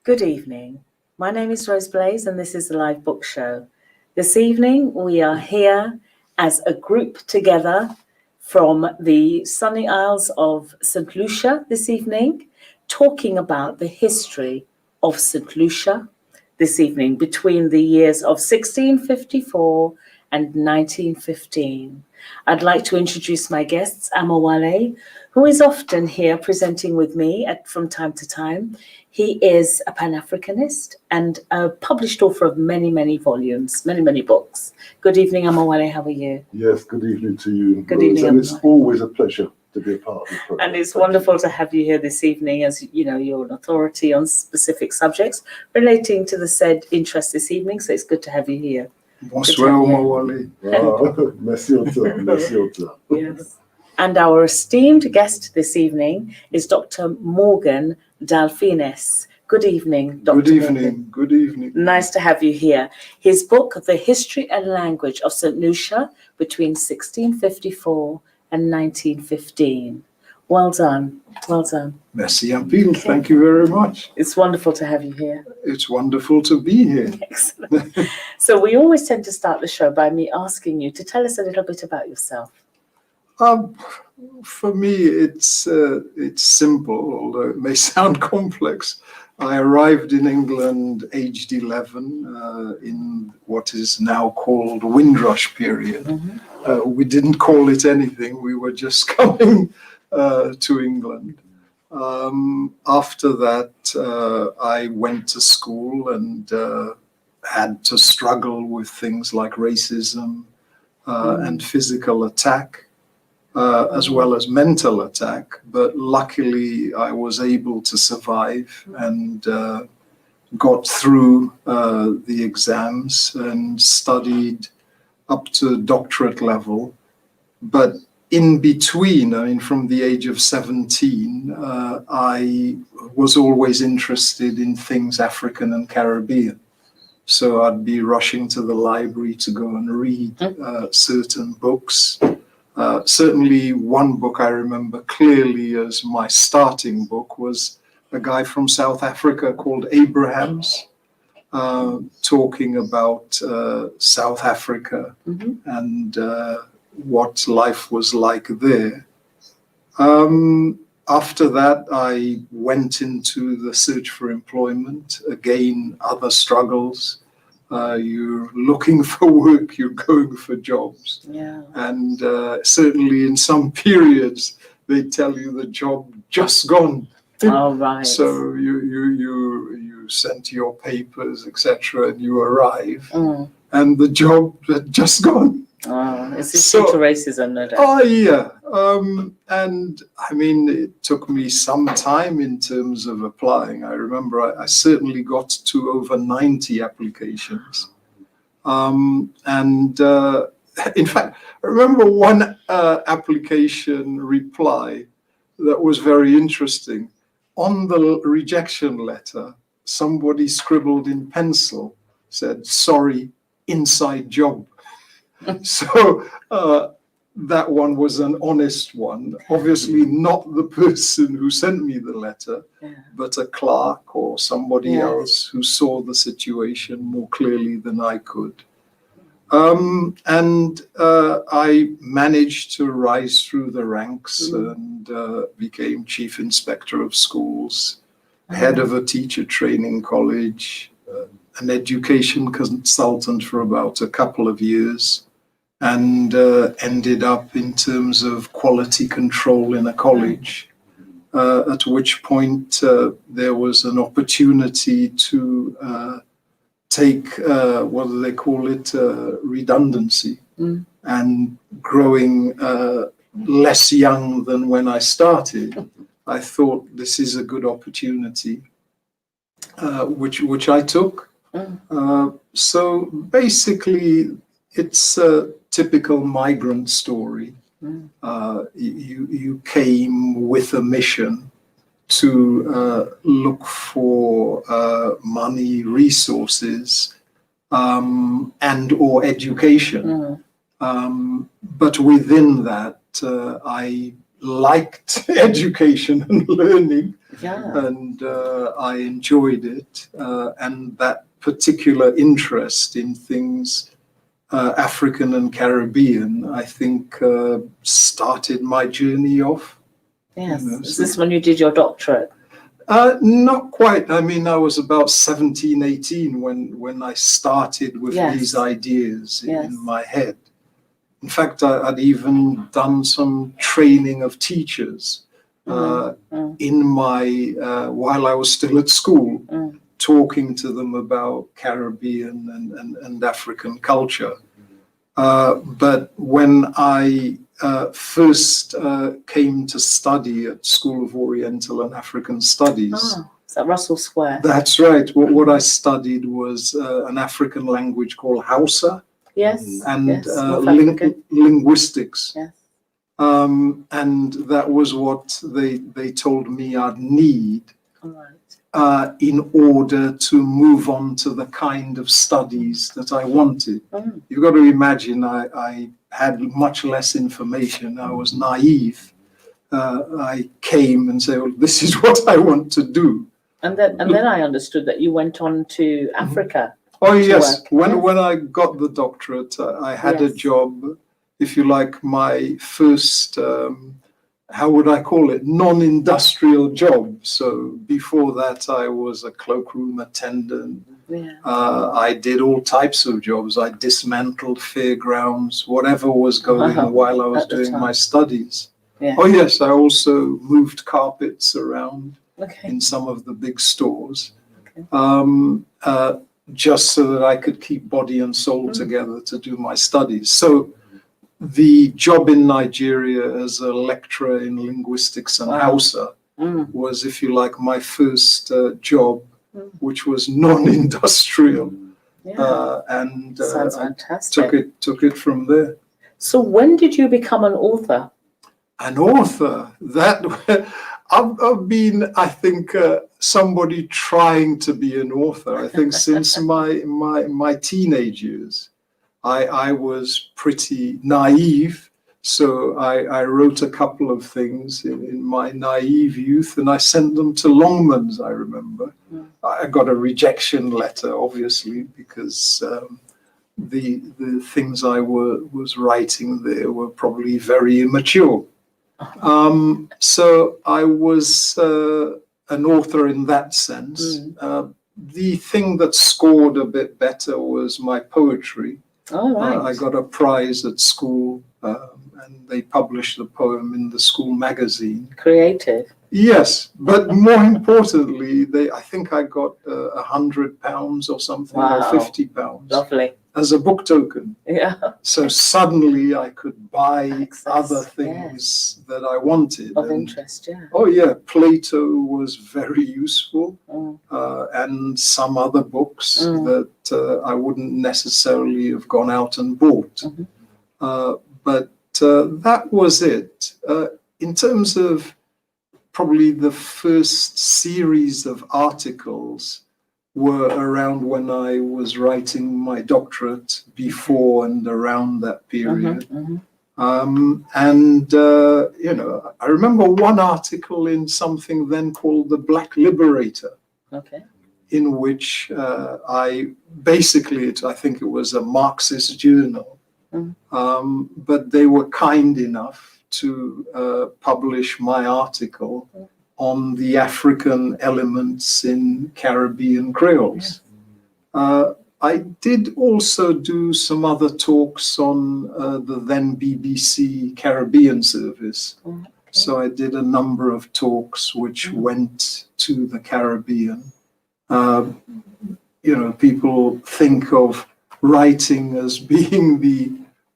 Good evening. My name is Rose Blaze and this is the Live Book Show. This evening we are here as a group together from the sunny Isles of St. Lucia this evening, talking about the history of St. Lucia this evening between the years of 1654 and 1915. I'd like to introduce my guests, Amawale, who is often here presenting with me from time to time. He is a Pan-Africanist and a published author of many, many volumes, many, many books. Good evening, Amawale. How are you? Yes, good evening to you. Good evening, and it's Amawale. always a pleasure to be a part of the program. And it's wonderful to have you here this evening, as you know, you're an authority on specific subjects relating to the said interest this evening. So it's good to have you here. Bonsoir, Amawale. Merci autant, merci autant. Yes. And our esteemed guest this evening is Dr. Morgan Dalfines. Good evening, Dr. Good evening. Morgan. Good evening. Nice to have you here. His book, The History and Language of St. Lucia between 1654 and 1915. Well done. Well done. Merci un pile. Thank you very much. It's wonderful to have you here. It's wonderful to be here. Excellent. So we always tend to start the show by me asking you to tell us a little bit about yourself. For me, it's simple, although it may sound complex. I arrived in England aged 11 in what is now called Windrush period. Mm-hmm. We didn't call it anything. We were just coming to England. After that, I went to school and had to struggle with things like racism and physical attack. As well as mental attack, but luckily I was able to survive and got through the exams and studied up to doctorate level. But in between, I mean, from the age of 17, I was always interested in things African and Caribbean. So I'd be rushing to the library to go and read certain books. Certainly one book I remember clearly as my starting book was a guy from South Africa called Abrahams, talking about South Africa and what life was like there. After that, I went into the search for employment. Again, other struggles. You're looking for work, you're going for jobs. Yeah. And certainly in some periods, they tell you the job just gone. Oh, right. So you sent your papers, etc., and you arrive, and the job had just gone. Oh, is this due to racism, no doubt? Oh, yeah. And I mean, it took me some time in terms of applying. I remember I certainly got to over 90 applications. And in fact, I remember one application reply that was very interesting. On the rejection letter, somebody scribbled in pencil, said, "Sorry, inside job." So that one was an honest one. Obviously not the person who sent me the letter, but a clerk or somebody else who saw the situation more clearly than I could. And I managed to rise through the ranks and became chief inspector of schools, head of a teacher training college, an education consultant for about a couple of years, and ended up in terms of quality control in a college, at which point there was an opportunity to take, what do they call it, redundancy, and growing less young than when I started. I thought this is a good opportunity, which I took. So basically, it's a typical migrant story. You came with a mission to look for money, resources, and or education. But within that, I liked education and learning, Yeah. and I enjoyed it. And that particular interest in things African and Caribbean, I think, started my journey off. Yes. You know, Is so- this when you did your doctorate? Not quite. I mean, I was about 17, 18 when I started with Yes. these ideas Yes. in my head. In fact, I'd even done some training of teachers in my while I was still at school, talking to them about Caribbean and African culture. But when I first came to study at School of Oriental and African Studies, Oh, is that Russell Square? that's right. What I studied was an African language called Hausa Yes. and yes. North Africa. linguistics. Yes. And that was what they told me I'd need All right. in order to move on to the kind of studies that I wanted. You've got to imagine I had much less information. I was naive. I came and said, well, this is what I want to do. And then I understood that you went on to Africa. Oh, yes. work, When I got the doctorate, I had a Yes. job, if you like, my first, how would I call it, non-industrial job. So before that, I was a cloakroom attendant. Yeah. I did all types of jobs. I dismantled fairgrounds, whatever was going Wow. while I was At the doing time. my studies. Yeah. Oh, yes. I also moved carpets around Okay. in some of the big stores. Okay. Just so that I could keep body and soul together to do my studies. So the job in Nigeria as a lecturer in linguistics and Wow. Hausa was, if you like, my first job, which was non-industrial. Yeah. And Sounds I fantastic. took it from there. So when did you become an author? An author, that I've been, I think, somebody trying to be an author. I think since my teenage years, I was pretty naive. So I wrote a couple of things in my naive youth, and I sent them to Longmans, I remember. I got a rejection letter, obviously, because the things I was writing there were probably very immature. So I was an author in that sense. The thing that scored a bit better was my poetry. All right. I got a prize at school, and they published the poem in the school magazine. Creative. Yes, but more importantly, I think I got £100 or something, or Wow. £50 Lovely. as a book token. Yeah. So suddenly I could buy Access, other things that I wanted. Of And- interest, yeah. Oh yeah, Plato was very useful, Mm. and some other books that I wouldn't necessarily have gone out and bought. But that was it. In terms of probably the first series of articles were around when I was writing my doctorate, before and around that period. I remember one article in something then called The Black Liberator, Okay. in which I think it was a Marxist journal, but they were kind enough to publish my article on the African elements in Caribbean Creoles. I did also do some other talks on the then BBC Caribbean service. Okay. So I did a number of talks which went to the Caribbean. People think of writing as being the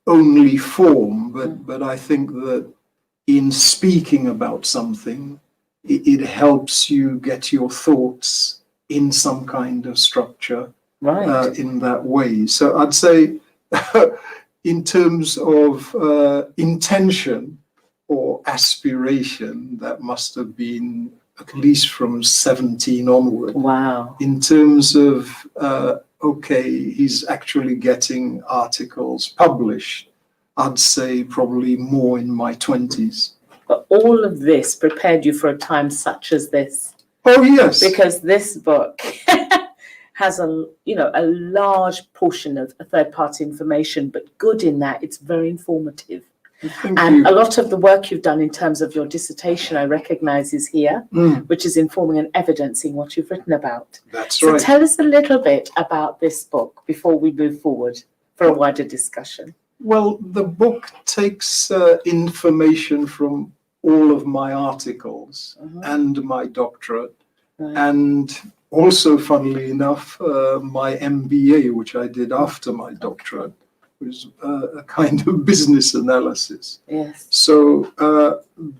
only form, but I think that in speaking about something, it helps you get your thoughts in some kind of structure. Right. In that way. So I'd say in terms of intention or aspiration, that must have been at least from 17 onward. Wow. In terms of, he's actually getting articles published, I'd say probably more in my 20s. but all of this prepared you for a time such as this. Oh, yes. Because this book has a large portion of third-party information, but good in that it's very informative. Thank And you. a lot of the work you've done in terms of your dissertation, I recognise, is here, which is informing and evidencing what you've written about. That's So right. tell us a little bit about this book before we move forward for a wider discussion. Well, the book takes information from all of my articles and my doctorate, Right. and also, funnily enough, my MBA, which I did after my doctorate, was a kind of business analysis. Yes. So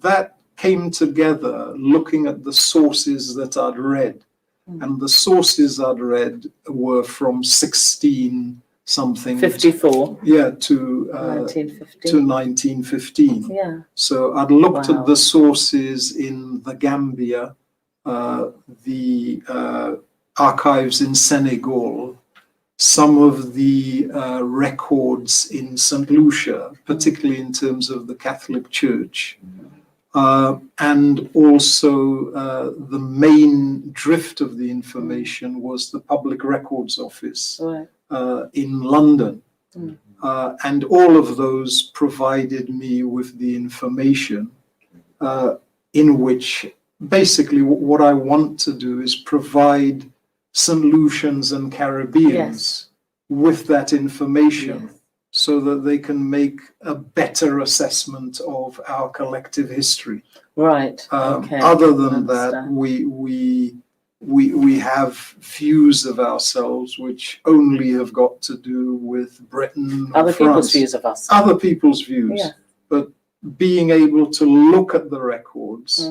that came together looking at the sources that I'd read. And the sources I'd read were from 16-something. 54. Yeah, to 1950. to 1915. Yeah. So I'd looked Wow. at the sources in the Gambia, the archives in Senegal, some of the records in St. Lucia, particularly in terms of the Catholic Church. And also the main drift of the information was the Public Records Office Right. in London. And all of those provided me with the information in which basically what I want to do is provide St. Lucians and Caribbeans with that information so that they can make a better assessment of our collective history. Right. Okay. Other than that, Understand. we have views of ourselves which only have got to do with Britain or Other France. people's views of us. Other people's views. Yeah. But being able to look at the records,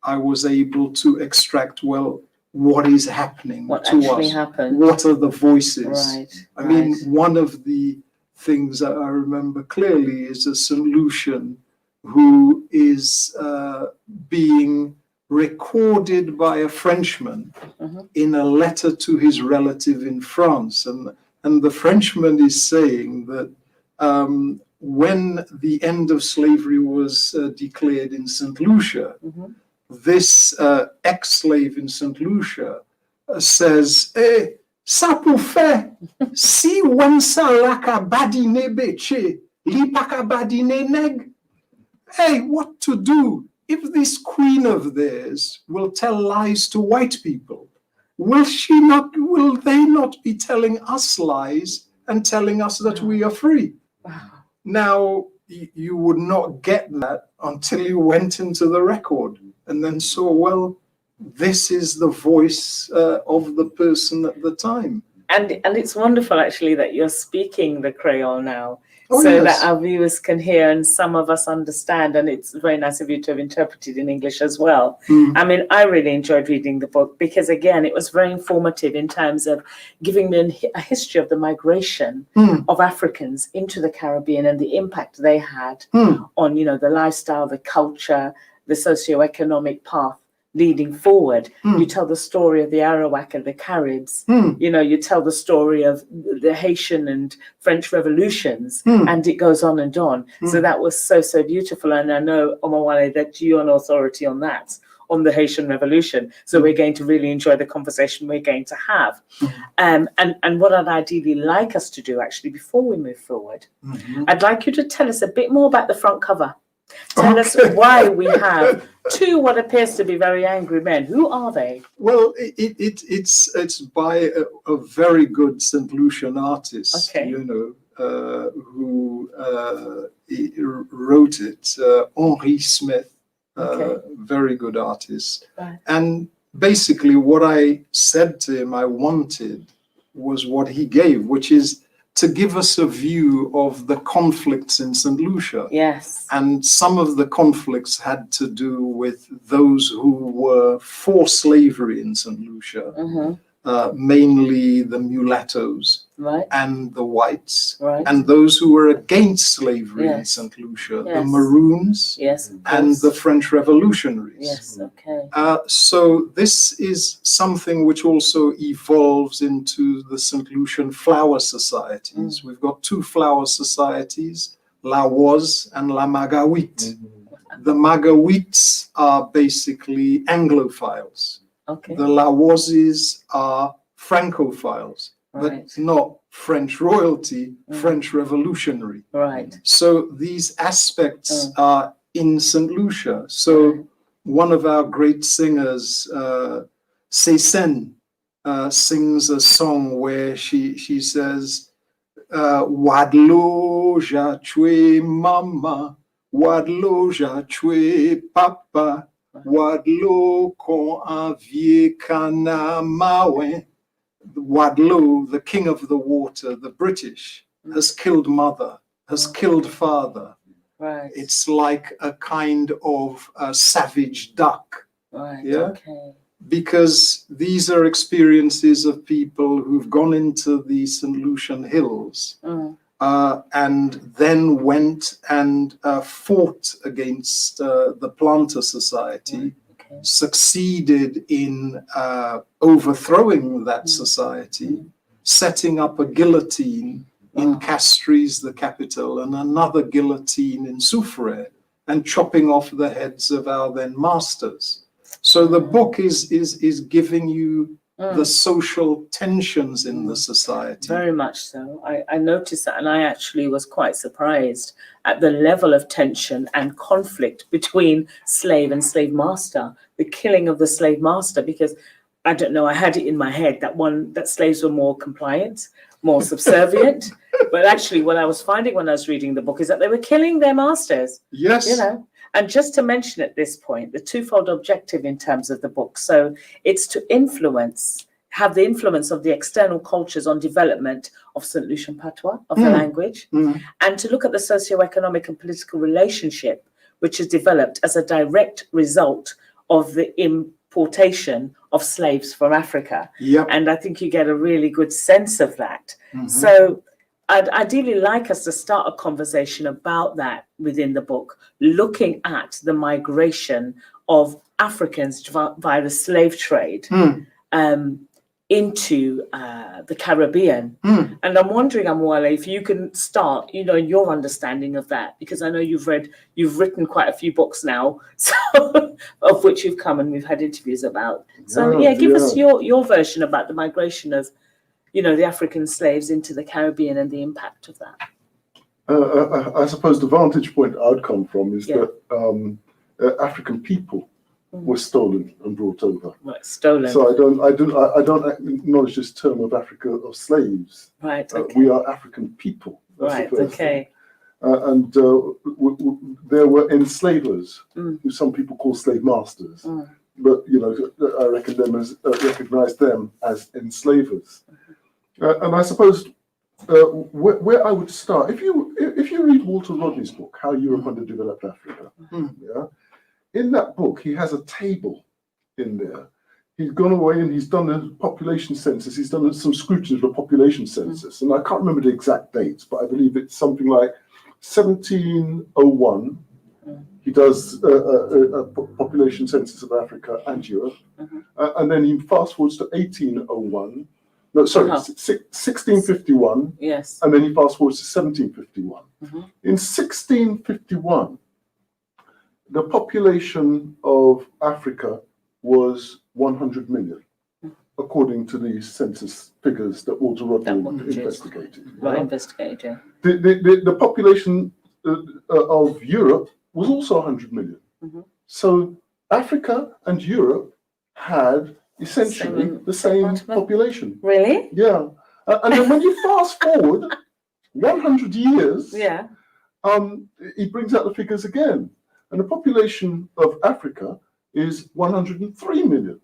I was able to extract, well, what is happening What to actually us? happened. What are the voices? Right. I mean, one of the things that I remember clearly is a St. Lucian who is being recorded by a Frenchman in a letter to his relative in France. And the Frenchman is saying that when the end of slavery was declared in St. Lucia, this ex-slave in St. Lucia says, ça pou fè, si wen sa la ka badine beche, li pa ka badine neg. Hey, what to do if this queen of theirs will tell lies to white people? Will they not be telling us lies and telling us that we are free? Wow. Now, you would not get that until you went into the record and then saw, well, this is the voice of the person at the time. And it's wonderful, actually, that you're speaking the Creole now, Oh, so yes. that our viewers can hear and some of us understand. And it's very nice of you to have interpreted in English as well. I mean, I really enjoyed reading the book because, again, it was very informative in terms of giving me a history of the migration of Africans into the Caribbean and the impact they had on, the lifestyle, the culture, the socioeconomic path leading forward. You tell the story of the Arawak and the Caribs. You tell the story of the Haitian and French revolutions, and it goes on and on. So that was so beautiful. And I know, Omawale, that you're an authority on that, on the Haitian Revolution. So we're going to really enjoy the conversation we're going to have. And what I'd ideally like us to do, actually, before we move forward, I'd like you to tell us a bit more about the front cover. Tell us why we have two what appears to be very angry men. Who are they? Well, it's by a very good St. Lucian artist, who wrote it, Henri Smith, very good artist. Right. And basically what I said to him I wanted was what he gave, which is to give us a view of the conflicts in St. Lucia. Yes. And some of the conflicts had to do with those who were for slavery in St. Lucia, mainly the mulattoes and the whites, and those who were against slavery in St. Lucia, the Maroons and the French revolutionaries. Yes, okay. So this is something which also evolves into the St. Lucian flower societies. We've got two flower societies, La Woz and La Magawit. The Magawites are basically Anglophiles. Okay. The Lawazis are Francophiles, Right. but not French royalty, Mm. French revolutionary. Right. So these aspects Mm. are in St. Lucia. So Right. one of our great singers, Cécenne, sings a song where she says, Wadlo ja chwe mama, Wadlo ja chwe papa, Wadlo kon avie kana mawen. Wadlo, the king of the water, the British, has killed mother, has killed father. Right. It's like a kind of a savage duck. Right. Yeah? Okay. Because these are experiences of people who've gone into the St. Lucian Hills Mm. and then went and fought against the Planter Society, Okay. succeeded in overthrowing that society, setting up a guillotine in Castries, the capital, and another guillotine in Soufrière, and chopping off the heads of our then masters. So the book is giving you the social tensions in the society. Very much so. I noticed that, and I actually was quite surprised at the level of tension and conflict between slave and slave master, the killing of the slave master, because I don't know, I had it in my head that slaves were more compliant, more subservient. But actually what I was finding when I was reading the book is that they were killing their masters. Yes. You know, and just to mention at this point, the twofold objective in terms of the book. So it's to have the influence of the external cultures on development of St. Lucian patois, of the language, and to look at the socio-economic and political relationship, which is developed as a direct result of the importation of slaves from Africa. Yep. And I think you get a really good sense of that. So I'd ideally like us to start a conversation about that within the book, looking at the migration of Africans via the slave trade into the Caribbean. And I'm wondering, Amuale, if you can start, your understanding of that, because I know you've written quite a few books now, so, of which you've come and we've had interviews about. So give us your version about the migration of the African slaves into the Caribbean and the impact of that. I suppose the vantage point I'd come from is that African people were stolen and brought over. Right, stolen. So I don't acknowledge this term of Africa of slaves. Right. Okay. We are African people. That's right. the first Okay. thing. And there were enslavers, who some people call slave masters. But I recognize them as enslavers. And I suppose where I would start, if you read Walter Rodney's book, How Europe Underdeveloped Africa, in that book he has a table in there. He's gone away and he's done a population census. He's done some scrutiny of the population census, and I can't remember the exact dates, but I believe it's something like 1701. He does a population census of Africa and Europe, and then he fast forwards to 1801. No, sorry, 1651. Yes. And then he fast forwards to 1751. In 1651, the population of Africa was 100 million, according to the census figures that Walter Rodney investigated. Right, investigated, yeah. The population of Europe was also 100 million. So Africa and Europe had essentially the same population. Really? Yeah. And then when you fast forward 100 years, he brings out the figures again. And the population of Africa is 103 million.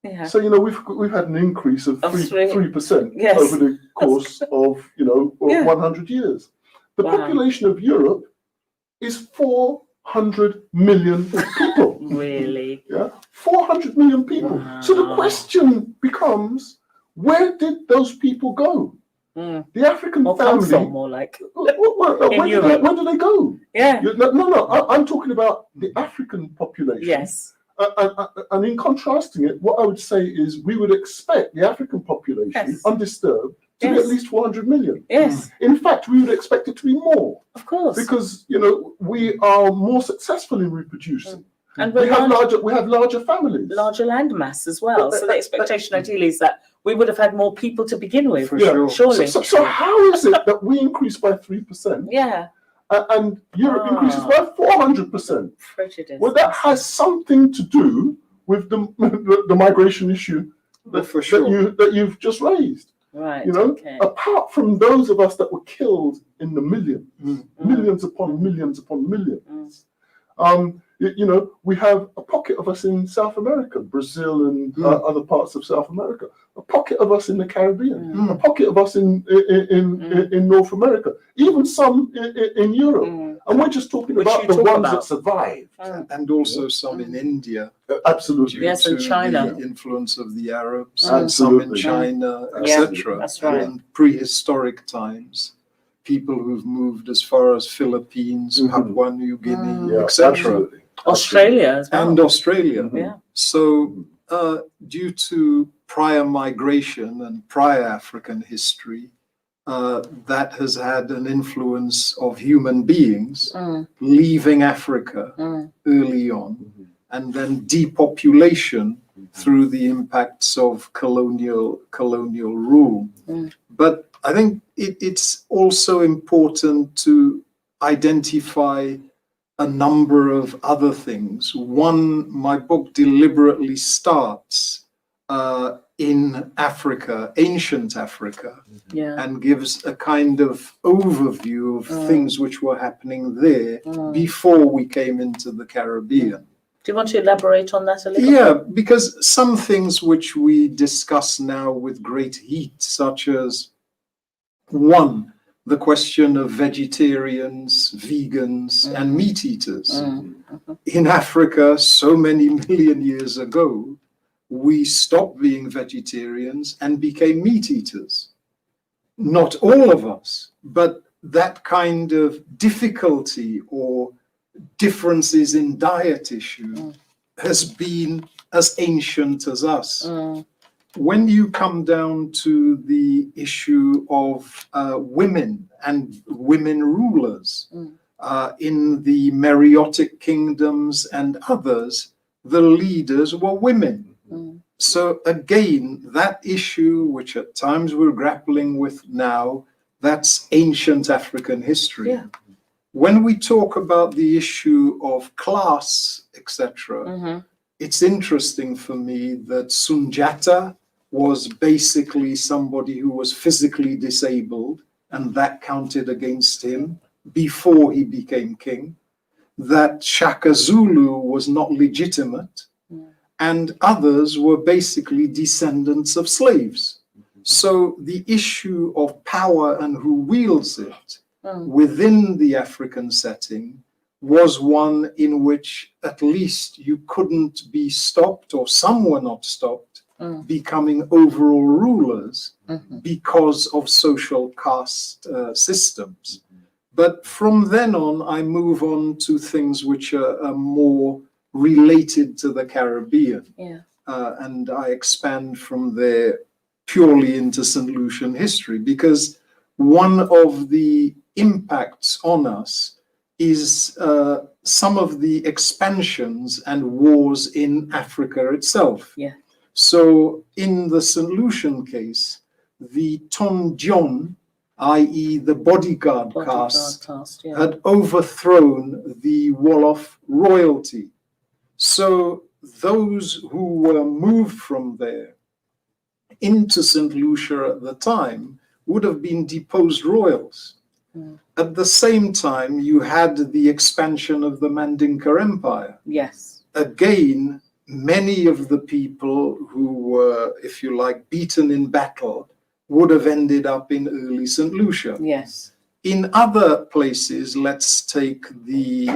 Yeah. So, we've had an increase of 3% over the course of, 100 years. The population of Europe is 400 million people. Really? Yeah, 400 million people. Wow. So the question becomes, where did those people go? The African family. From, more like. Where did they go? Yeah. No. I'm talking about the African population. Yes. And in contrasting it, what I would say is we would expect the African population, undisturbed, to be at least 400 million. Yes, In fact, we would expect it to be more of course. because, you know, we are more successful in reproducing. And We have we're larger families. larger land mass as well. So the expectation ideally is that we would have had more people to begin with. For sure. Surely. So how is it that we increase by 3%? Yeah. And Europe increases by 400%? Prejudice. Well, that has something to do with the migration issue that you've just raised. Right. You know, okay. apart from those of us that were killed in the millions upon millions upon millions, you know, we have a pocket of us in South America, Brazil and other parts of South America, a pocket of us in the Caribbean, a pocket of us in North America, even some in Europe. And we're just talking about the ones that survived. And also some in India. Absolutely. Yes, and China. The influence of the Arabs. Absolutely. Some in China, Yeah, etc. that's right. In prehistoric times, people who've moved as far as Philippines, Papua New Guinea, etc. Absolutely. Australia as well. And Australia. Yeah. So due to prior migration and prior African history, that has had an influence of human beings leaving Africa early on, and then depopulation through the impacts of colonial rule. But I think it's also important to identify a number of other things. One, my book deliberately starts in Africa, ancient Africa, and gives a kind of overview of things which were happening there before we came into the Caribbean. Do you want to elaborate on that a little Yeah, bit? because some things which we discuss now with great heat, such as one, the question of vegetarians, vegans, and meat eaters. In Africa, so many million years ago, we stopped being vegetarians and became meat eaters. Not all of us, but that kind of difficulty or differences in diet issue has been as ancient as us. When you come down to the issue of women and women rulers in the Meroitic kingdoms and others, the leaders were women. So again, that issue, which at times we're grappling with now, that's ancient African history. Yeah. When we talk about the issue of class, etc., it's interesting for me that Sunjata was basically somebody who was physically disabled, and that counted against him before he became king. That Shaka Zulu was not legitimate, and others were basically descendants of slaves. So the issue of power and who wields it within the African setting was one in which at least you couldn't be stopped, or some were not stopped, becoming overall rulers because of social caste systems. But from then on, I move on to things which are more related to the Caribbean. And I expand from there purely into St. Lucian history, because one of the impacts on us is some of the expansions and wars in Africa itself. So in the St. Lucian case, the Tonjon, i.e. the bodyguard caste, had overthrown the Wolof royalty. So those who were moved from there into St. Lucia at the time would have been deposed royals. At the same time, you had the expansion of the Mandinka Empire. Again, many of the people who were, if you like, beaten in battle would have ended up in early St. Lucia. In other places, let's take the...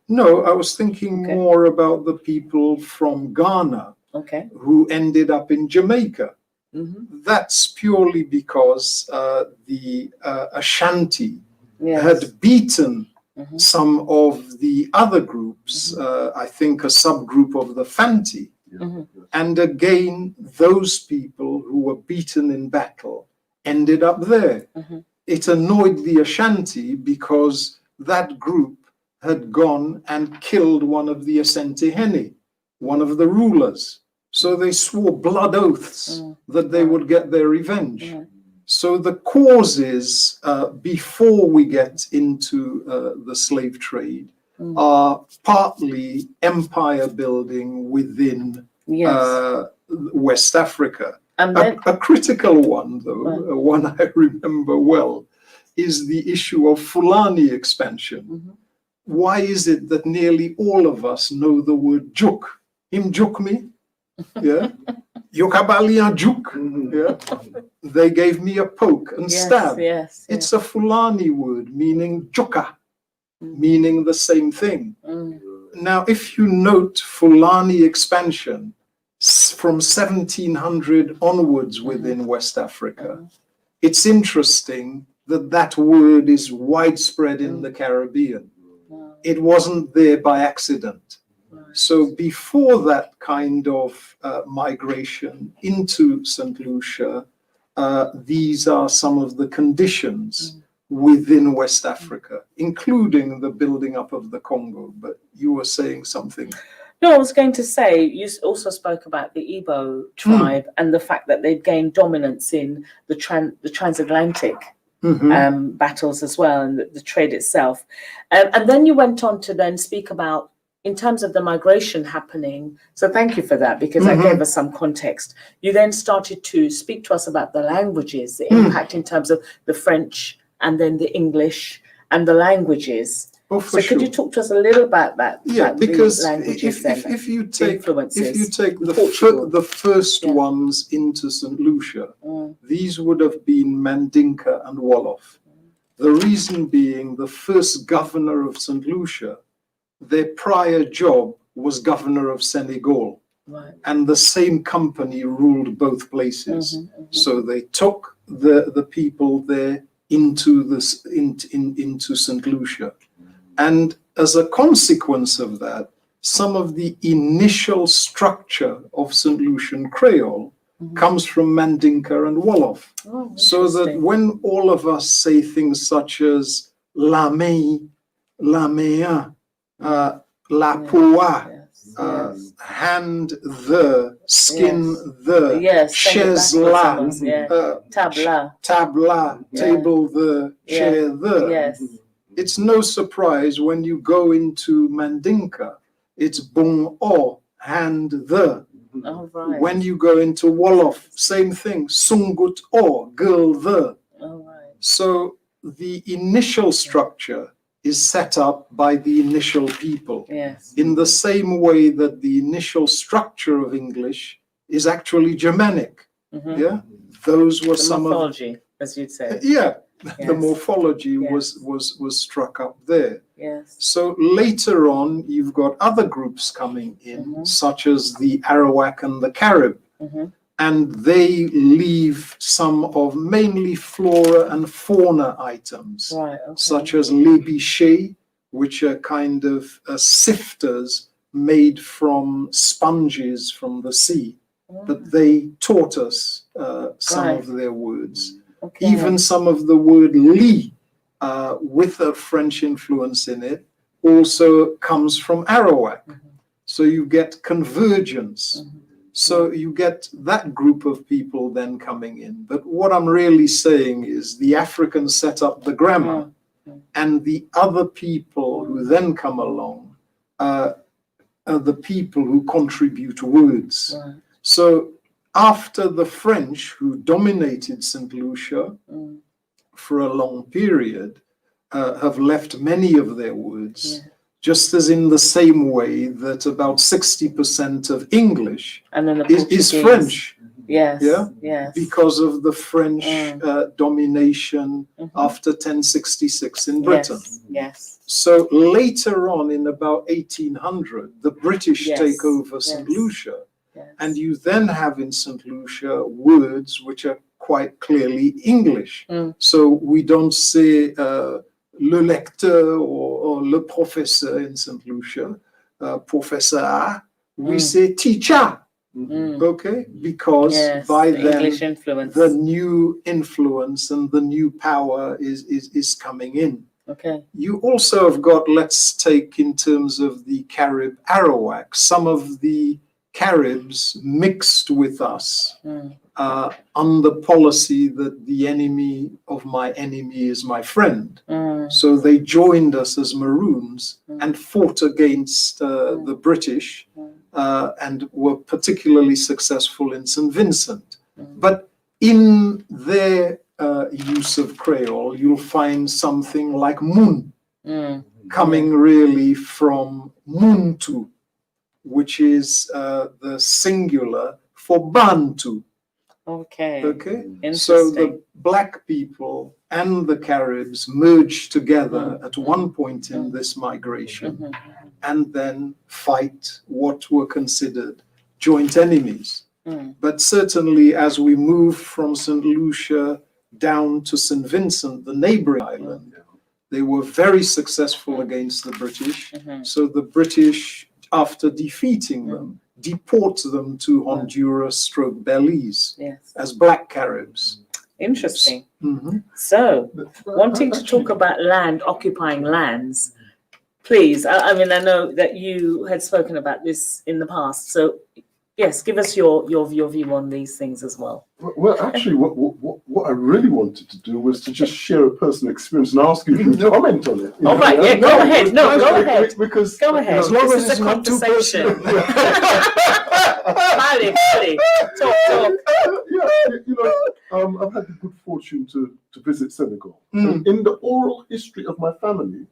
no, I was thinking more about the people from Ghana who ended up in Jamaica. That's purely because the Ashanti had beaten some of the other groups, I think a subgroup of the Fanti. And again, those people who were beaten in battle ended up there. Mhm. It annoyed the Ashanti because that group had gone and killed one of the Asantehene, one of the rulers. So they swore blood oaths that they would get their revenge. So the causes, before we get into the slave trade, are partly empire building within West Africa. And then, A critical one, though, one I remember well, is the issue of Fulani expansion. Why is it that nearly all of us know the word juk? Him juk me? Yeah. Yokabalia juk. Yeah. They gave me a poke and stab. It's a Fulani word meaning joka, meaning the same thing. Now, if you note Fulani expansion from 1700 onwards within West Africa, it's interesting that that word is widespread in the Caribbean. It wasn't there by accident. So before that kind of migration into St. Lucia, these are some of the conditions within West Africa, including the building up of the Congo. But you were saying something. No, I was going to say, you also spoke about the Igbo tribe and the fact that they'd gained dominance in the transatlantic battles as well, and the trade itself. And then you went on to then speak about, in terms of the migration happening, so thank you for that, because that gave us some context. You then started to speak to us about the languages, the impact in terms of the French and then the English and the languages. Oh, so could you talk to us a little about that? Yeah, about because if you take the first ones into St. Lucia, these would have been Mandinka and Wolof. The reason being, the first governor of St. Lucia, their prior job was governor of Senegal. Right. And the same company ruled both places. So they took the people there into St. Lucia. And as a consequence of that, some of the initial structure of St. Lucian Creole comes from Mandinka and Wolof. So that when all of us say things such as la mei, la mea, la poa, hand the, skin the, chaise la, tabla, table the, chair the. It's no surprise when you go into Mandinka, it's bung o, hand the. Oh, right. When you go into Wolof, same thing, sungut o, girl the. Oh, right. So the initial structure is set up by the initial people. Yes. In the same way that the initial structure of English is actually Germanic. Yeah, those were the some morphology, as you'd say. Yeah. The morphology was struck up there. Yes. So later on, you've got other groups coming in, such as the Arawak and the Carib, and they leave some of mainly flora and fauna items, such as lebiche, which are kind of sifters made from sponges from the sea. But they taught us some of their words. Even some of the word li, with a French influence in it, also comes from Arawak. So you get convergence. So you get that group of people then coming in. But what I'm really saying is the Africans set up the grammar, and the other people who then come along are the people who contribute words. So after the French, who dominated St. Lucia for a long period, have left many of their words, just as in the same way that about 60% of English is French. Yes. Yeah. Yes. Because of the French domination after 1066 in Britain. Yes. So later on, in about 1800, the British take over St. Lucia. And you then have in St. Lucia words which are quite clearly English. So we don't say le lecteur or le professeur in St. Lucia, professeur. We say teacher. Okay, because Yes, by the then English influence. the new influence and the new power is coming in. Okay. You also have got, let's take in terms of the Carib Arawak, some of the Caribs mixed with us under policy that the enemy of my enemy is my friend. So they joined us as Maroons and fought against the British and were particularly successful in St. Vincent. But in their use of Creole, you'll find something like mun, coming really from muntu, which is the singular for Bantu. Okay. Okay. Interesting. So the black people and the Caribs merged together at one point in this migration and then fight what were considered joint enemies. But certainly as we move from St. Lucia down to St. Vincent, the neighboring island, they were very successful against the British. So the British, after defeating them, deport them to Honduras / Belize as black Caribs. Interesting. So, wanting to talk about land, occupying lands, please, I mean, I know that you had spoken about this in the past, so yes, give us your view on these things as well. Well, actually, what I really wanted to do was to just share a personal experience and ask you to comment on it. All right, yeah, go ahead. No, go ahead. Because Go ahead. As long This as is it's a not too conversation. Mali, talk. I've had the good fortune to visit Senegal. And in the oral history of my family,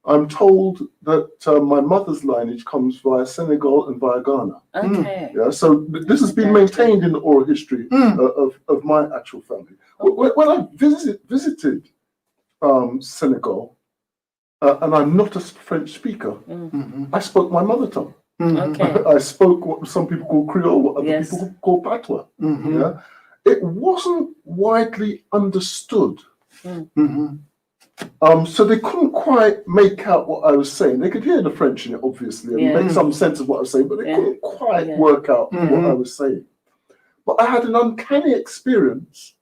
I'm told that my mother's lineage comes via Senegal and via Ghana. Okay. Yeah, so this has been maintained in the oral history of my actual family. When I visited Senegal, and I'm not a French speaker, I spoke my mother tongue. Okay. I spoke what some people call Creole, what other people call Patois. Yeah? It wasn't widely understood. So they couldn't quite make out what I was saying. They could hear the French in it, obviously, and make some sense of what I was saying, but they couldn't quite work out what I was saying. But I had an uncanny experience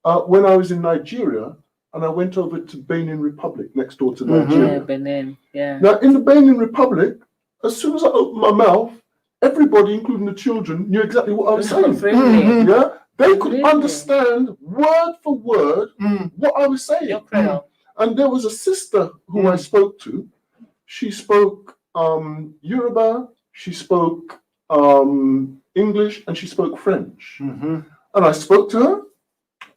when I was in Nigeria, and I went over to Benin Republic, next door to Nigeria. Yeah, Benin, Now, in the Benin Republic, as soon as I opened my mouth, everybody, including the children, knew exactly what I was saying. Really? Yeah, they could understand word for word what I was saying. Your Creole. And there was a sister who I spoke to. She spoke Yoruba, she spoke English, and she spoke French. And I spoke to her,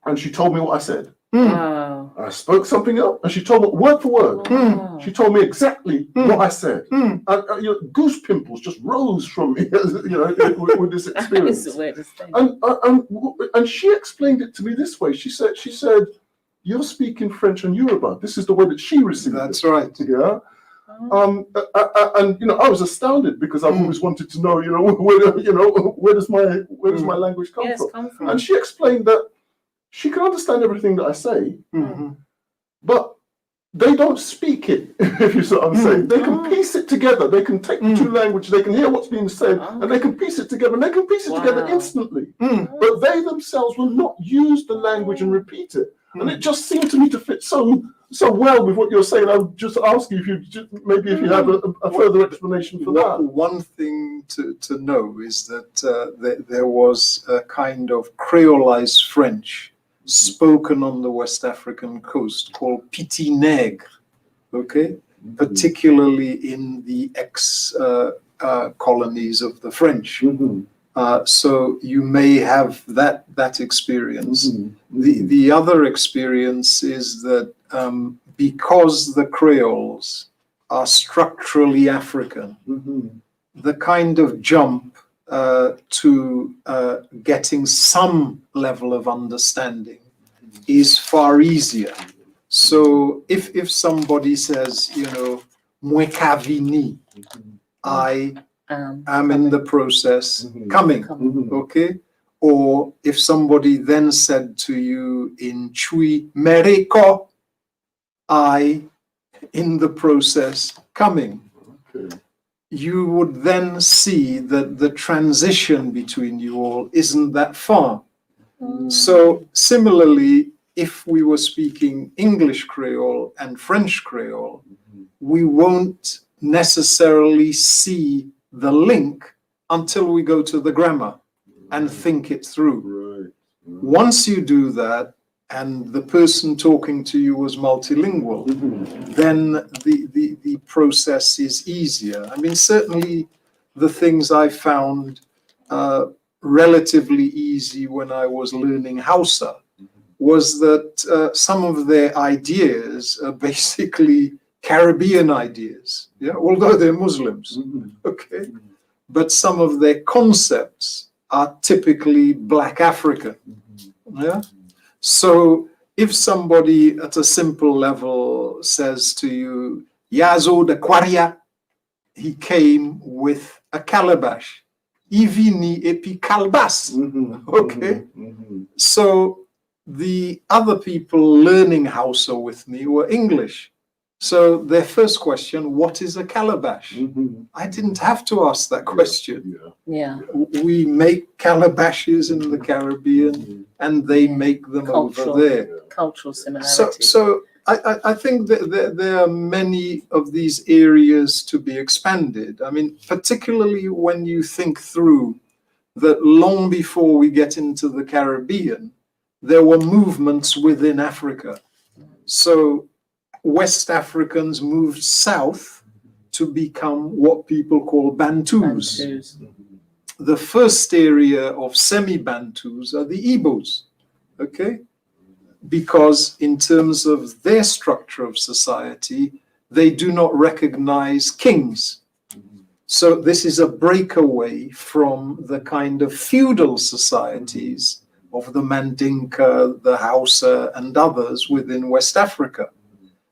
and she told me what I said. Wow. I spoke something else, and she told me word for word. Wow. She told me exactly what I said. And goose pimples just rose from me, with this experience. That is the weirdest thing. And she explained it to me this way. She said, "You're speaking French and Yoruba." This is the way that she received it. That's right. Yeah. And I was astounded because I've always wanted to know, where does my language come from? And she explained that she can understand everything that I say, but they don't speak it, if you see what I'm saying. They can piece it together. They can take the two languages, they can hear what's being said, and they can piece it together, and they can piece it together instantly. But they themselves will not use the language and repeat it. And it just seemed to me to fit so well with what you're saying. I would just ask you if you have a further explanation for that. One thing to know is that there was a kind of creolized French spoken on the West African coast called Petit Nègre, okay? Particularly in the colonies of the French. So you may have that experience. The other experience is that because the Creoles are structurally African, the kind of jump to getting some level of understanding is far easier. So if somebody says, "Mwen ka vini," I am in the process coming, okay? Or if somebody then said to you in Chui Mereko, I in the process coming. Okay. you would then see that the transition between you all isn't that far. So similarly, if we were speaking English Creole and French Creole, we won't necessarily see the link until we go to the grammar and think it through. Right. Once you do that, and the person talking to you was multilingual, then the process is easier. I mean, certainly the things I found relatively easy when I was learning Hausa was that some of their ideas are basically Caribbean ideas, yeah, although they're Muslims, okay? But some of their concepts are typically Black African, yeah? So if somebody at a simple level says to you, Yazo de Kwaria, he came with a calabash. Ivini epi kalbas. Okay. So the other people learning Hausa with me were English. So their first question, what is a calabash? I didn't have to ask that question. Yeah. We make calabashes in the Caribbean and they make them over there. Cultural similarity. So I think that there are many of these areas to be expanded. I mean, particularly when you think through that long before we get into the Caribbean, there were movements within Africa. So West Africans moved south to become what people call Bantus. The first area of semi-Bantus are the Igbos, okay? Because in terms of their structure of society, they do not recognize kings. So this is a breakaway from the kind of feudal societies of the Mandinka, the Hausa, and others within West Africa.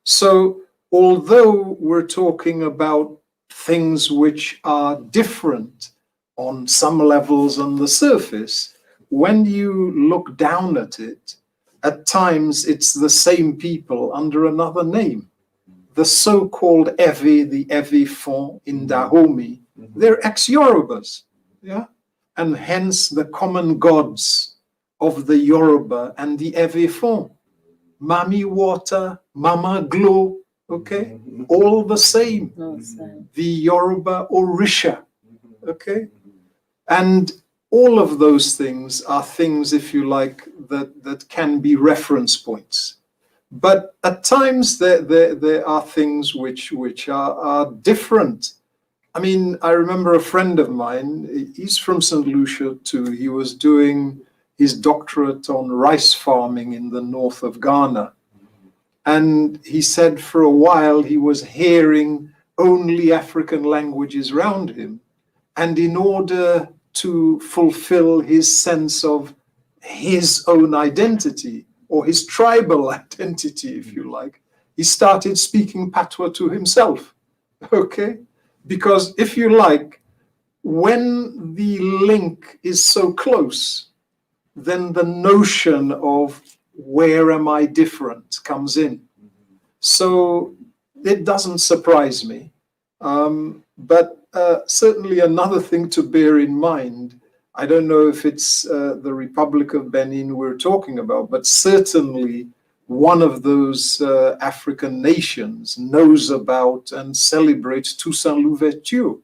So although we're talking about things which are different on some levels on the surface, when you look down at it, at times it's the same people under another name. The so-called Ewe, the Ewe Fon in Dahomey, they're ex-Yorubas, yeah? And hence the common gods of the Yoruba and the Ewe Fon. Mami Water, Mama Glow, okay? All the same. The Yoruba Orisha, okay? And all of those things are things, if you like, that can be reference points. But at times there are things which are different. I mean, I remember a friend of mine, he's from St. Lucia too. He was doing his doctorate on rice farming in the north of Ghana. And he said for a while he was hearing only African languages around him. And in order to fulfill his sense of his own identity, or his tribal identity, if you like, he started speaking patois to himself, okay? Because if you like, when the link is so close, then the notion of where am I different comes in. So it doesn't surprise me. But certainly another thing to bear in mind, I don't know if it's the Republic of Benin we're talking about, but certainly one of those African nations knows about and celebrates Toussaint Louverture.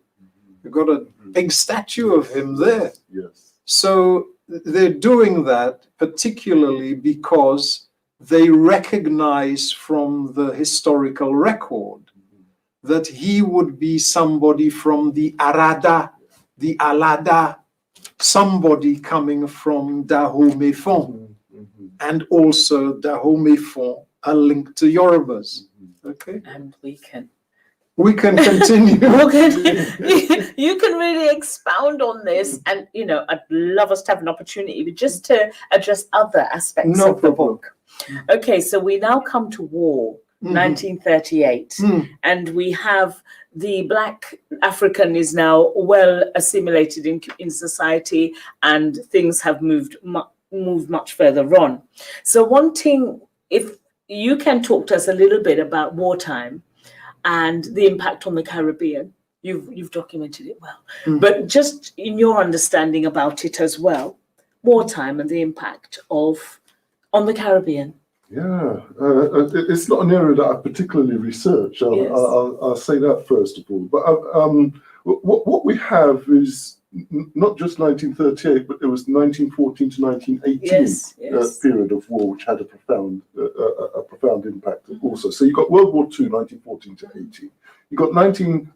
You've got a big statue of him there. Yes. So they're doing that particularly because they recognize from the historical record that he would be somebody from the Arada, the Alada, somebody coming from Dahomey Fon, and also Dahomey Fon are linked to Yorubas. Okay, And we can continue. you can really expound on this, and I'd love us to have an opportunity just to address other aspects No of the problem. book. Okay, so we now come to war, 1938, and we have the Black African is now well assimilated in society, and things have moved much further on. So wanting, if you can talk to us a little bit about wartime and the impact on the Caribbean, you've documented it well. But just in your understanding about it as well, wartime and the impact on the Caribbean. Yeah, it's not an area that I particularly research. I'll say that first of all. But what we have is not just 1938, but there was 1914 to 1918 period of war, which had a profound impact also. So you got World War II, 1914 to 18. You got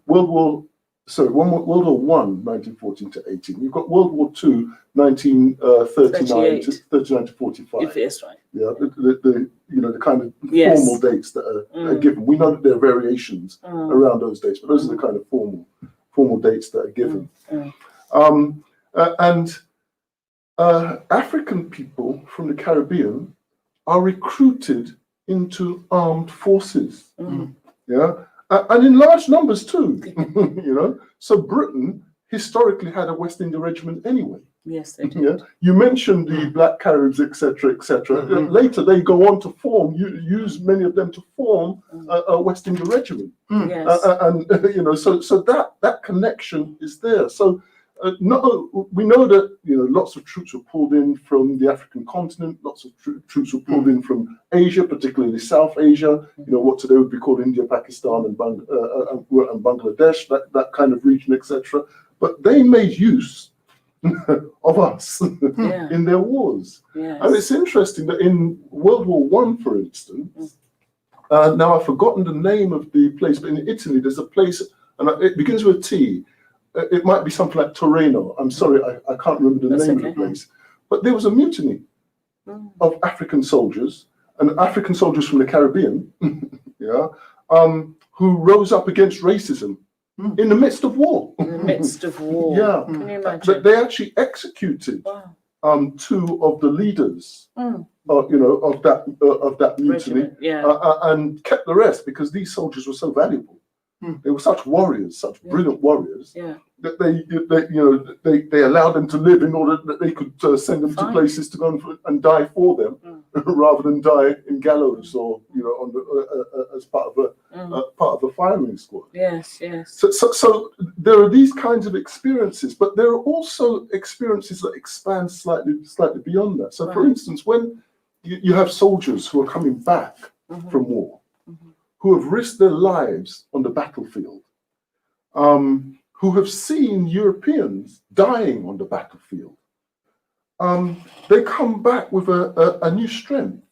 World War I, 1914 to 18. You've got World War II, 1939 to 45. If that's right. Yeah, the kind of formal dates that are given. We know that there are variations around those dates, but those are the kind of formal dates that are given. African people from the Caribbean are recruited into armed forces. Yeah, and in large numbers too. So Britain historically had a West India regiment anyway. Yes, they did. Yeah, you mentioned the Black Caribs, etc., etc. Later, they go on to form. Use many of them to form a West India regiment. Yes. So that connection is there. So we know that lots of troops were pulled in from the African continent. Lots of troops were pulled in from Asia, particularly South Asia. What today would be called India, Pakistan, and Bangladesh. That kind of region, etc. But they made use of us in their wars. Yes. And it's interesting that in World War I, for instance, now I've forgotten the name of the place, but in Italy there's a place, and it begins with a T. It might be something like Torino. I'm sorry, I can't remember the name of the place. But there was a mutiny of African soldiers, and African soldiers from the Caribbean, who rose up against racism in the midst of war. In the midst of war. Yeah. Can you imagine? They actually executed two of the leaders, of that mutiny, and kept the rest because these soldiers were so valuable. They were such warriors, such brilliant warriors, that they allowed them to live in order that they could send them to places to go and die for them, rather than die in gallows or as part of a firing squad. Yes, yes. So there are these kinds of experiences, but there are also experiences that expand slightly beyond that. So, for instance, when you have soldiers who are coming back from war, who have risked their lives on the battlefield, who have seen Europeans dying on the battlefield, they come back with a new strength,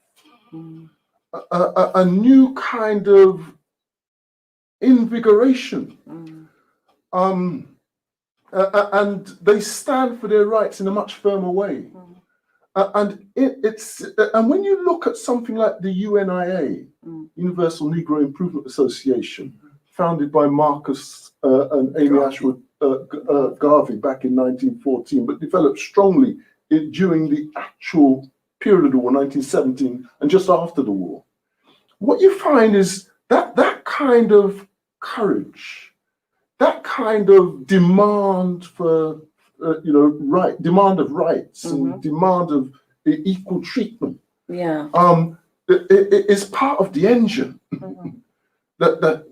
a new kind of invigoration, and they stand for their rights in a much firmer way. And when you look at something like the UNIA, Universal Negro Improvement Association, founded by Marcus and Amy Ashwood Garvey back in 1914, but developed strongly during the actual period of the war, 1917, and just after the war. What you find is that kind of courage, that kind of demand for demand of rights and demand of equal treatment. Yeah. It is part of the engine that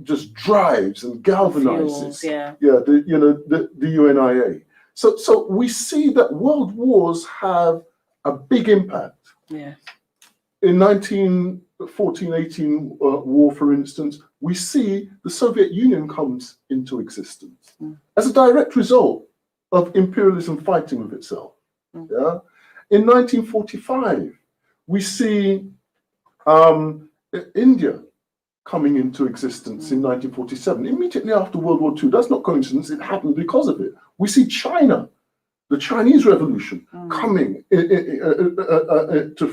just drives and galvanizes. The UNIA. So we see that world wars have a big impact. Yeah. In 1914-18 war, for instance, we see the Soviet Union comes into existence as a direct result of imperialism fighting with itself. Yeah. In 1945, we see India coming into existence in 1947, immediately after World War II. That's not coincidence, it happened because of it. We see China, the Chinese Revolution, coming to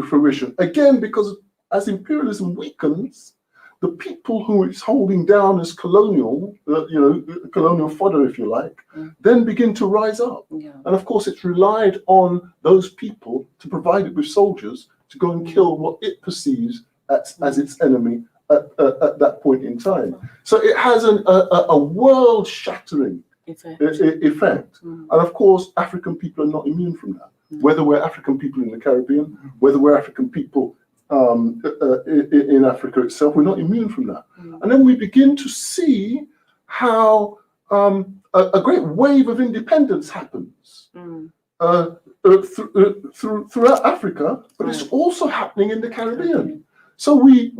fruition. Again, because as imperialism weakens, the people who it's holding down as colonial fodder, if you like, then begin to rise up. Yeah. And of course, it's relied on those people to provide it with soldiers to go and kill what it perceives as its enemy at that point in time. So it has a world-shattering effect. And of course, African people are not immune from that. Whether we're African people in the Caribbean, whether we're African people in Africa itself, we're not immune from that. And then we begin to see how a great wave of independence happens throughout Africa, but it's also happening in the Caribbean. So we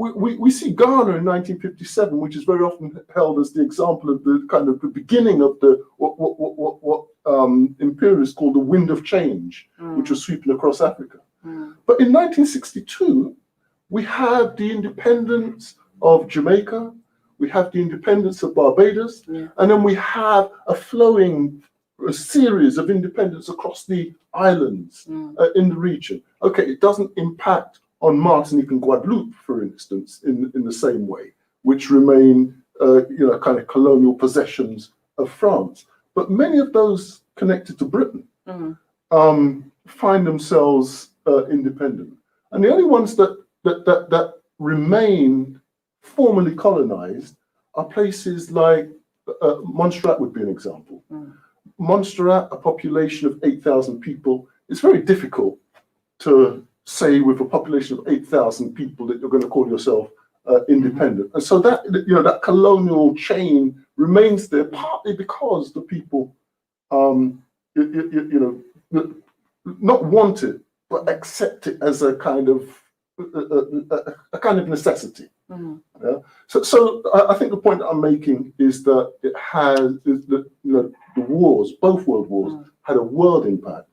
see Ghana in 1957, which is very often held as the example of the kind of the beginning of the what imperialists call the wind of change, which was sweeping across Africa. But in 1962, we have the independence of Jamaica, we have the independence of Barbados, and then we have a series of independence across the islands in the region. Okay, it doesn't impact on Martinique and Guadeloupe, for instance, in the same way, which remain kind of colonial possessions of France. But many of those connected to Britain find themselves independent. And the only ones that remain formally colonized are places like Montserrat would be an example. Montserrat, a population of 8,000 people, it's very difficult to say with a population of 8,000 people that you're going to call yourself independent. And so that, that colonial chain remains there, partly because the people, not want it, but accept it as a kind of necessity. Yeah? So I think the point that I'm making is that it has the wars, both world wars, had a world impact,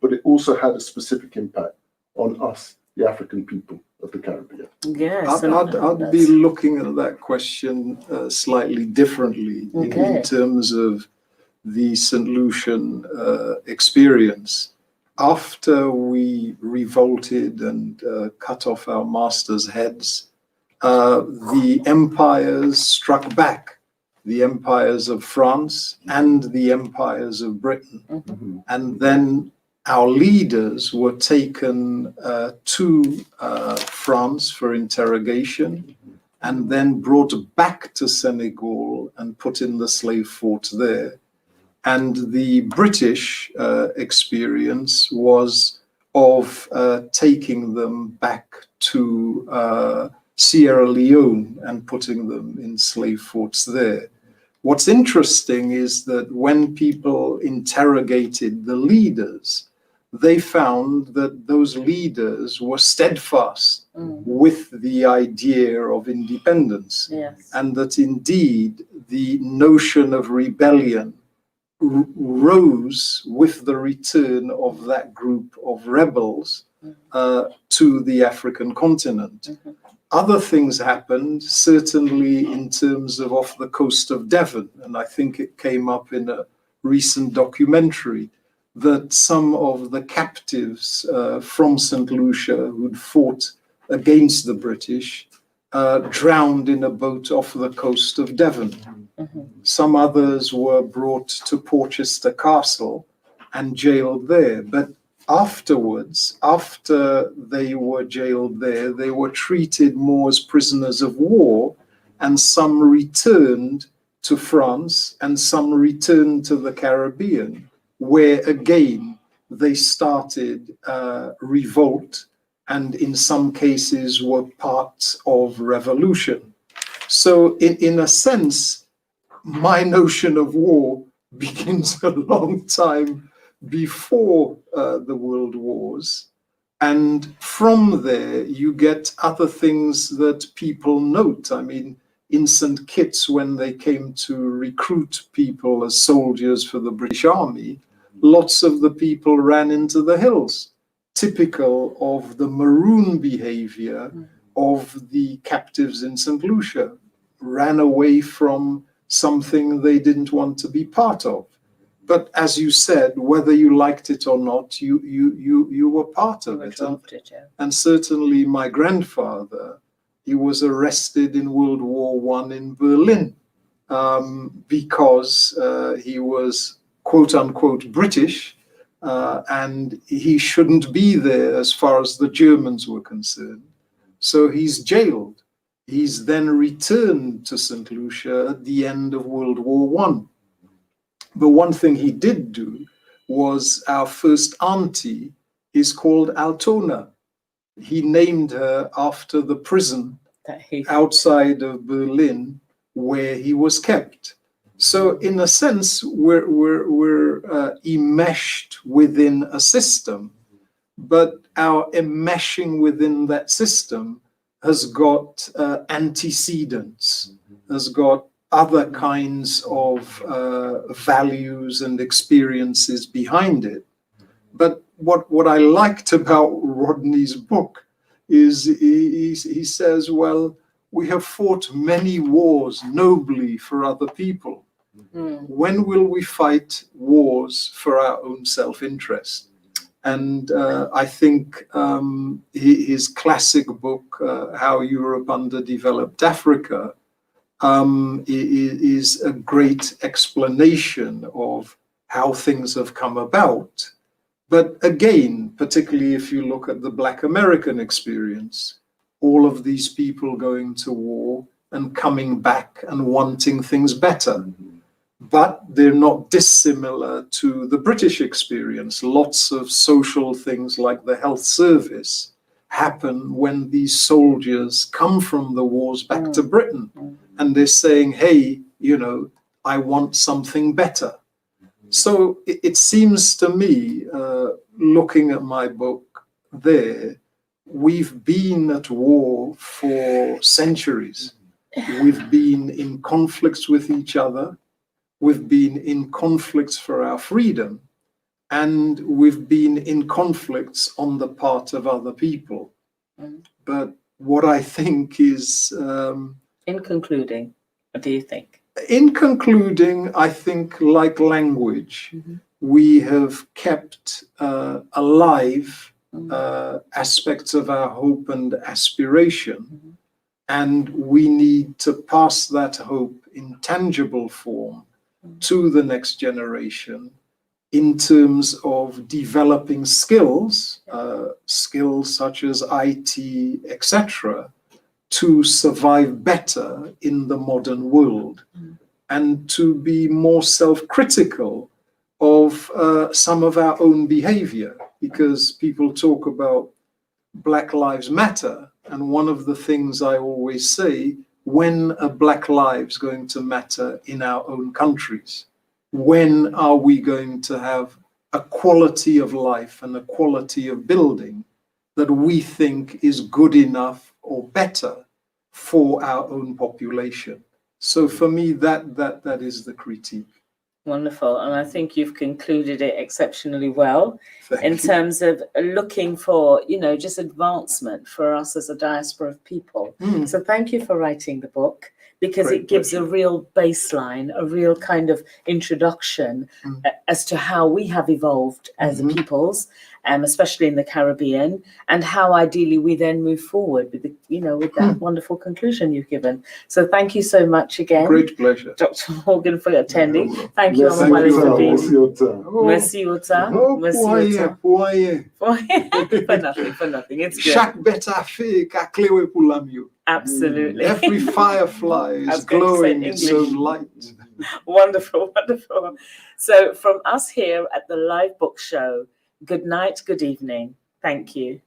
but it also had a specific impact on us, the African people of the Caribbean. Yes, I'd be looking at that question slightly differently in terms of the St. Lucian experience. After we revolted and cut off our masters' heads, the empires struck back, the empires of France and the empires of Britain. And then our leaders were taken to France for interrogation and then brought back to Senegal and put in the slave fort there. And the British experience was of taking them back to Sierra Leone and putting them in slave forts there. What's interesting is that when people interrogated the leaders, they found that those leaders were steadfast with the idea of independence, and that indeed the notion of rebellion rose with the return of that group of rebels to the African continent. Other things happened, certainly in terms of off the coast of Devon, and I think it came up in a recent documentary, that some of the captives from St. Lucia who'd fought against the British drowned in a boat off the coast of Devon. Some others were brought to Porchester Castle and jailed there. But afterwards, after they were jailed there, they were treated more as prisoners of war, and some returned to France and some returned to the Caribbean, where again they started revolt and in some cases were parts of revolution. So in a sense, my notion of war begins a long time before the world wars. And from there, you get other things that people note. I mean, in St. Kitts, when they came to recruit people as soldiers for the British Army, lots of the people ran into the hills, typical of the maroon behavior of the captives in St. Lucia, ran away from something they didn't want to be part of. But as you said, whether you liked it or not, you were part of it. And certainly my grandfather, he was arrested in World War I in Berlin because he was quote unquote British and he shouldn't be there as far as the Germans were concerned. So he's jailed. He's then returned to St. Lucia at the end of World War I. But one thing he did do was our first auntie is called Altona. He named her after the prison outside of Berlin where he was kept. So in a sense, we're enmeshed within a system, but our enmeshing within that system has got antecedents, has got other kinds of values and experiences behind it. But what I liked about Rodney's book is he says, well, we have fought many wars nobly for other people. When will we fight wars for our own self-interest? And I think his classic book, How Europe Underdeveloped Africa, is a great explanation of how things have come about. But again, particularly if you look at the Black American experience, all of these people going to war and coming back and wanting things better. But they're not dissimilar to the British experience. Lots of social things like the health service happen when these soldiers come from the wars back to Britain. And they're saying, hey, you know, I want something better. So it seems to me, looking at my book there, we've been at war for centuries. We've been in conflicts with each other. We've been in conflicts for our freedom. And we've been in conflicts on the part of other people. But what I think is... in concluding, what do you think? In concluding, I think, like language, we have kept alive aspects of our hope and aspiration, and we need to pass that hope in tangible form to the next generation in terms of developing skills, skills such as IT, etc., to survive better in the modern world, and to be more self-critical of some of our own behavior, because people talk about Black Lives Matter, and one of the things I always say, when are Black lives going to matter in our own countries? When are we going to have a quality of life and a quality of building that we think is good enough or better for our own population? So for me, that is the critique. Wonderful. And I think you've concluded it exceptionally well in terms of looking for, you know, just advancement for us as a diaspora of people. So thank you for writing the book, because it gives a real baseline, a real kind of introduction as to how we have evolved as peoples, especially in the Caribbean, and how ideally we then move forward with the, you know, with that wonderful conclusion you've given. So thank you so much again. Great pleasure. Dr. Morgan, for attending. Thank you, Merci Amawale, for autant, being. merci autant. Merci autant. Oh, Merci autant. poye. For nothing. It's good. Chaque bête a fait qu'a cléoué pour la mieux. Absolutely. Every firefly I is was going to say glowing in its English. own light. Wonderful, wonderful. So from us here at the Live Book Show, good night, good evening. Thank you.